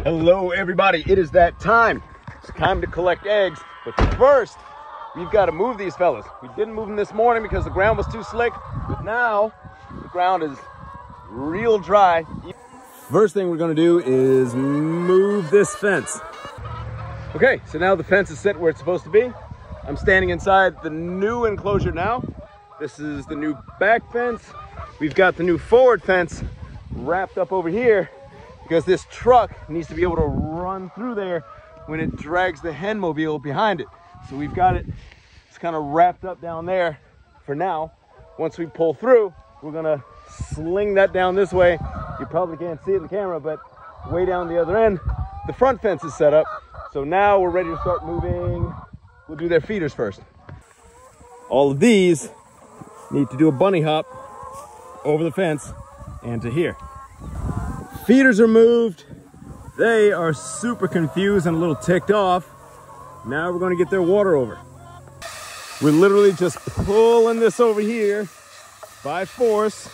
Hello everybody, it is that time. It's time to collect eggs, but first we've got to move these fellas. We didn't move them this morning because the ground was too slick, but now the ground is real dry. First thing we're going to do is move this fence. Okay, so now the fence is set where it's supposed to be. I'm standing inside the new enclosure now. This is the new back fence. We've got the new forward fence wrapped up over here because this truck needs to be able to run through there when it drags the hen mobile behind it. So we've got it, it's kind of wrapped up down there for now. Once we pull through, we're gonna sling that down this way. You probably can't see it in the camera, but way down the other end, the front fence is set up. So now we're ready to start moving. We'll do their feeders first. All of these need to do a bunny hop over the fence and to here. Feeders are moved. They are super confused and a little ticked off. Now we're going to get their water over. We're literally just pulling this over here by force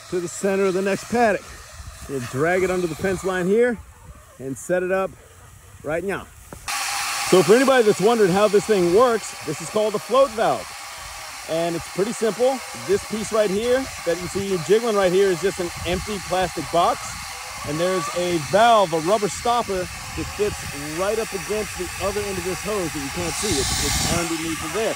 to the center of the next paddock. We'll drag it under the fence line here and set it up right now. So for anybody that's wondered how this thing works, this is called a float valve. And it's pretty simple. This piece right here that you see jiggling right here is just an empty plastic box. And there's a valve, a rubber stopper that fits right up against the other end of this hose that you can't see. It's underneath of there.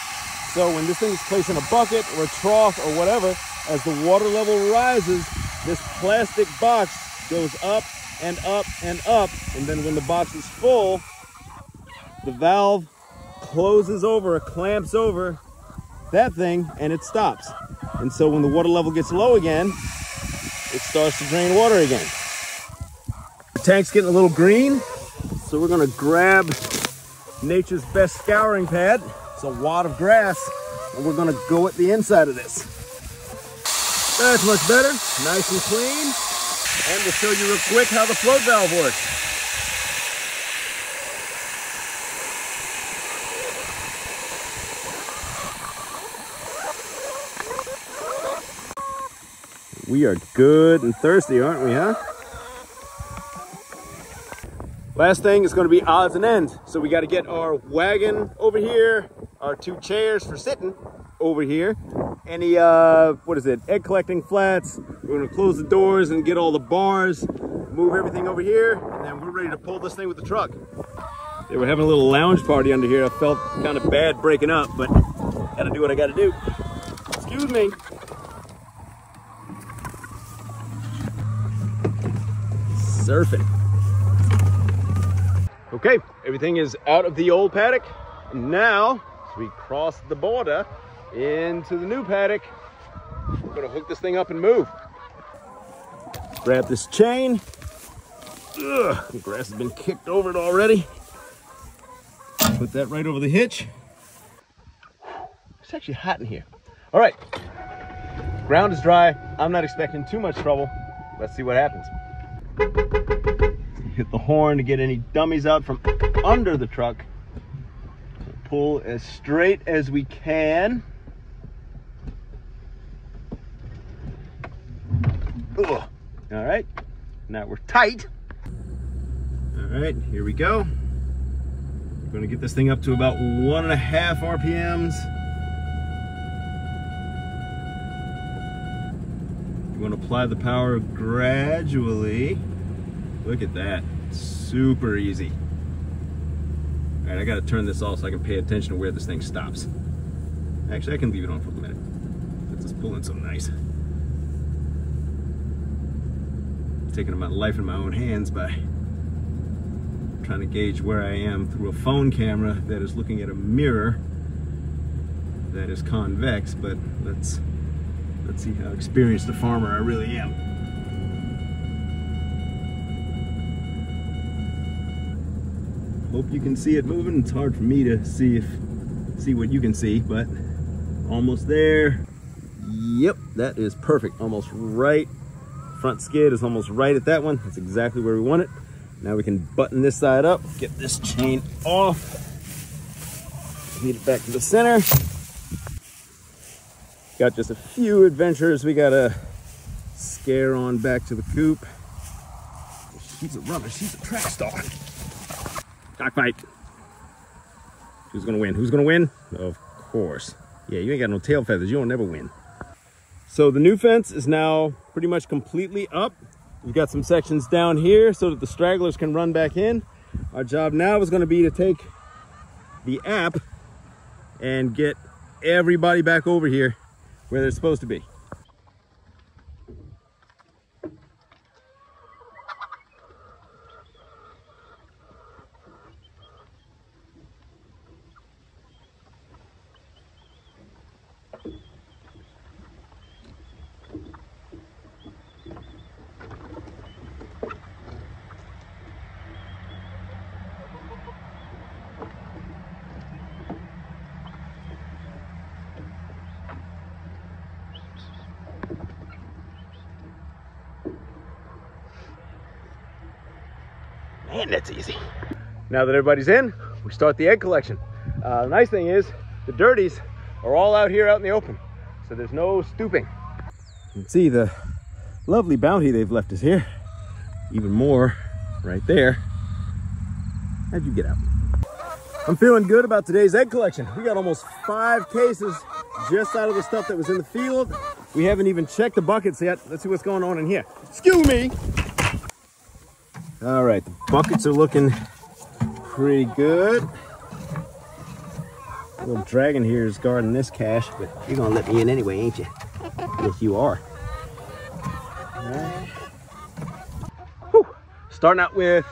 So when this thing is placed in a bucket or a trough or whatever, as the water level rises, this plastic box goes up and up and up. And then when the box is full, the valve closes over, clamps over that thing, and it stops. And so when the water level gets low again, it starts to drain water again. The tank's getting a little green, so we're gonna grab nature's best scouring pad. It's a wad of grass, and we're gonna go at the inside of this. That's much better, nice and clean. And we'll show you real quick how the float valve works. We are good and thirsty, aren't we, huh? Last thing is going to be odds and ends. So we got to get our wagon over here, our 2 chairs for sitting over here. Any, what is it, egg collecting flats. We're going to close the doors and get all the bars, move everything over here, and then we're ready to pull this thing with the truck. They were having a little lounge party under here. I felt kind of bad breaking up, but got to do what I got to do. Excuse me. Surfing. Okay, everything is out of the old paddock. And now, as we cross the border into the new paddock, we're gonna hook this thing up and move. Grab this chain. Ugh, the grass has been kicked over it already. Put that right over the hitch. It's actually hot in here. All right, ground is dry. I'm not expecting too much trouble. Let's see what happens. Hit the horn to get any dummies out from under the truck. Pull as straight as we can. Ugh. All right, now we're tight. All right, here we go. We're gonna get this thing up to about 1.5 RPMs. You want to apply the power gradually. Look at that, super easy. All right, I gotta turn this off so I can pay attention to where this thing stops. Actually, I can leave it on for a minute. It's just pulling so nice. Taking my life in my own hands by trying to gauge where I am through a phone camera that is looking at a mirror that is convex, but let's see how experienced a farmer I really am. Hope you can see it moving. It's hard for me to see what you can see, but almost there. Yep, that is perfect. Almost right. Front skid is almost right at that one. That's exactly where we want it. Now we can button this side up, get this chain off, lead it back to the center. Got just a few adventures we gotta scare on back to the coop. She's a runner. She's a track star. Cockfight. Who's gonna win? Who's gonna win? Of course. Yeah, you ain't got no tail feathers. You don't never win. So the new fence is now pretty much completely up. We've got some sections down here so that the stragglers can run back in. Our job now is gonna be to take the app and get everybody back over here where they're supposed to be. Man, that's easy. Now that everybody's in, we start the egg collection. The nice thing is the dirties are all out here out in the open, so there's no stooping. You can see the lovely bounty they've left us here. Even more right there. How'd you get out? I'm feeling good about today's egg collection. We got almost 5 cases just out of the stuff that was in the field. We haven't even checked the buckets yet. Let's see what's going on in here. Excuse me. All right, the buckets are looking pretty good. Little dragon here is guarding this cache, but you're gonna let me in anyway, ain't you? Yes, you are. All right. Whew. Starting out with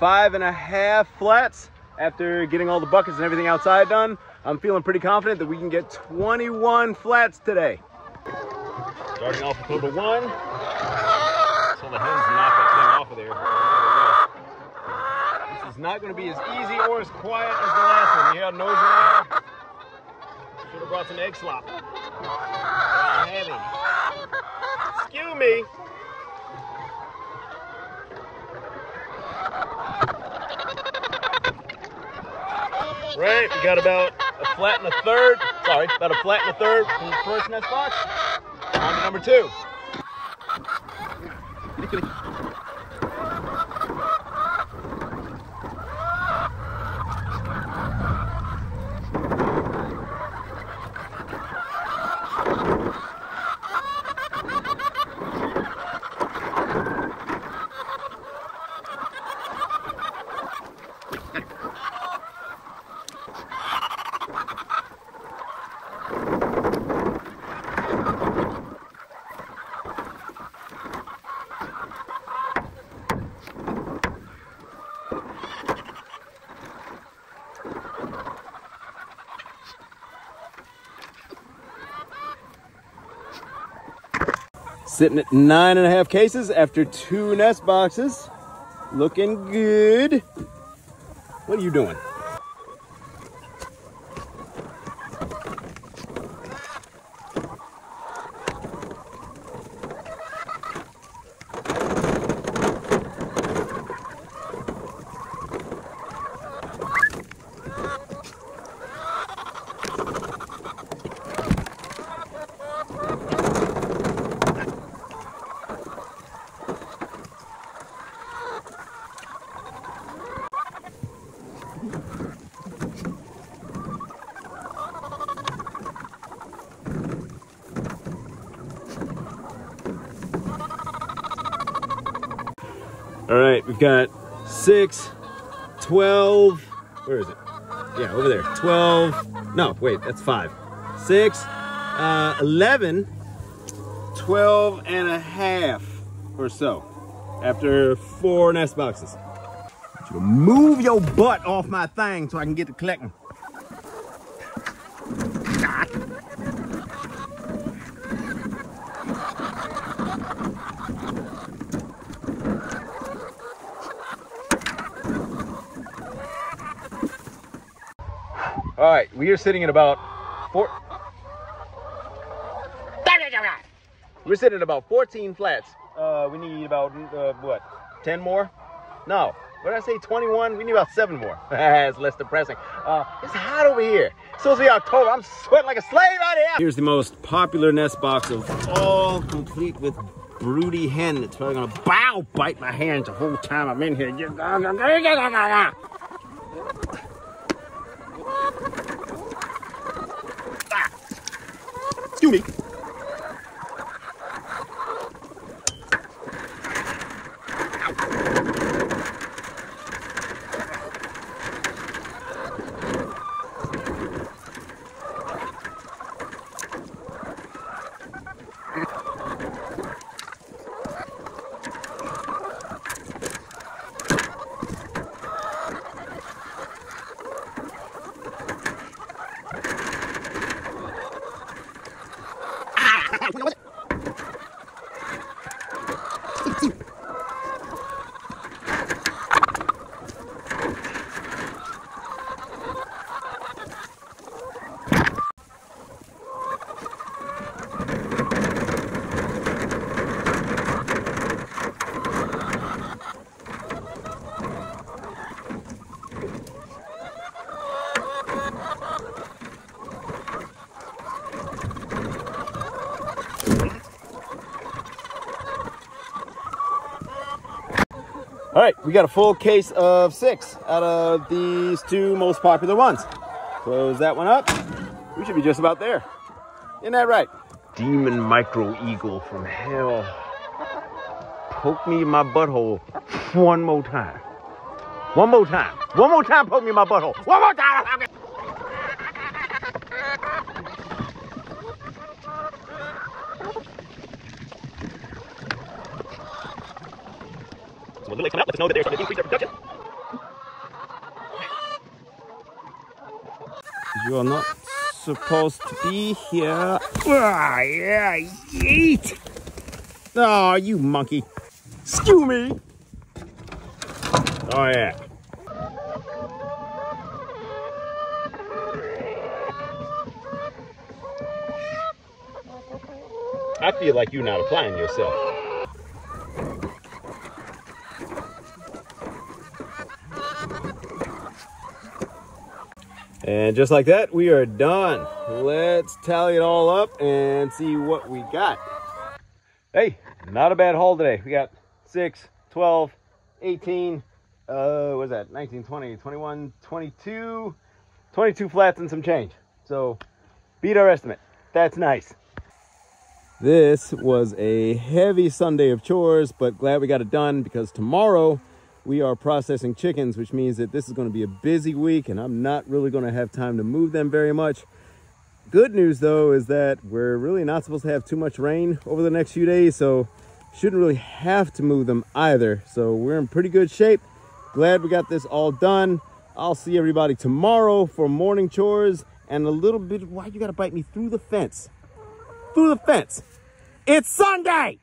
5.5 flats. After getting all the buckets and everything outside done, I'm feeling pretty confident that we can get 21 flats today. Starting off with number 1. So the hens knock that thing off of there. This is not going to be as easy or as quiet as the last one. You had nose around. Should have brought some egg slop. Heavy. Excuse me. Right, we got about a flat and a third. Sorry, about a flat and a third from the first nest box. On to number 2. Sitting at 9.5 cases after 2 nest boxes. Looking good. What are you doing? All right, we've got 6, 12, where is it? Yeah, over there, 12, no, wait, that's 5. 6, 11, 12 and a half or so after 4 nest boxes. So move your butt off my thing so I can get to collecting. All right, we are sitting at about 14 flats. We need about, what, 10 more? No, what did I say, 21? We need about 7 more. It's less depressing. It's hot over here. It's supposed to be October. I'm sweating like a slave out here. Here's the most popular nest box of all, complete with broody hen that's probably gonna bite my hands the whole time I'm in here. Excuse me. All right, we got a full case of 6 out of these 2 most popular ones. Close that one up. We should be just about there. Isn't that right? Demon micro eagle from hell. Poke me in my butthole one more time. One more time. One more time, poke me in my butthole. One more time. When the lakes come out, let us know that they're starting to increase their production. You are not supposed to be here. Ah, yeah, yeet. Oh, you monkey. Skew me. Oh, yeah. I feel like you're not applying yourself. And just like that, we are done. Let's tally it all up and see what we got. Hey, not a bad haul today. We got 6, 12, 18, what was that? 19, 20, 21, 22 flats and some change. So beat our estimate. That's nice. This was a heavy Sunday of chores, but glad we got it done because tomorrow we are processing chickens, which means that this is going to be a busy week and I'm not really going to have time to move them very much. Good news though is that we're really not supposed to have too much rain over the next few days, so shouldn't really have to move them either. So we're in pretty good shape. Glad we got this all done. I'll see everybody tomorrow for morning chores and a little bit. Why you gotta bite me through the fence? Through the fence. It's Sunday.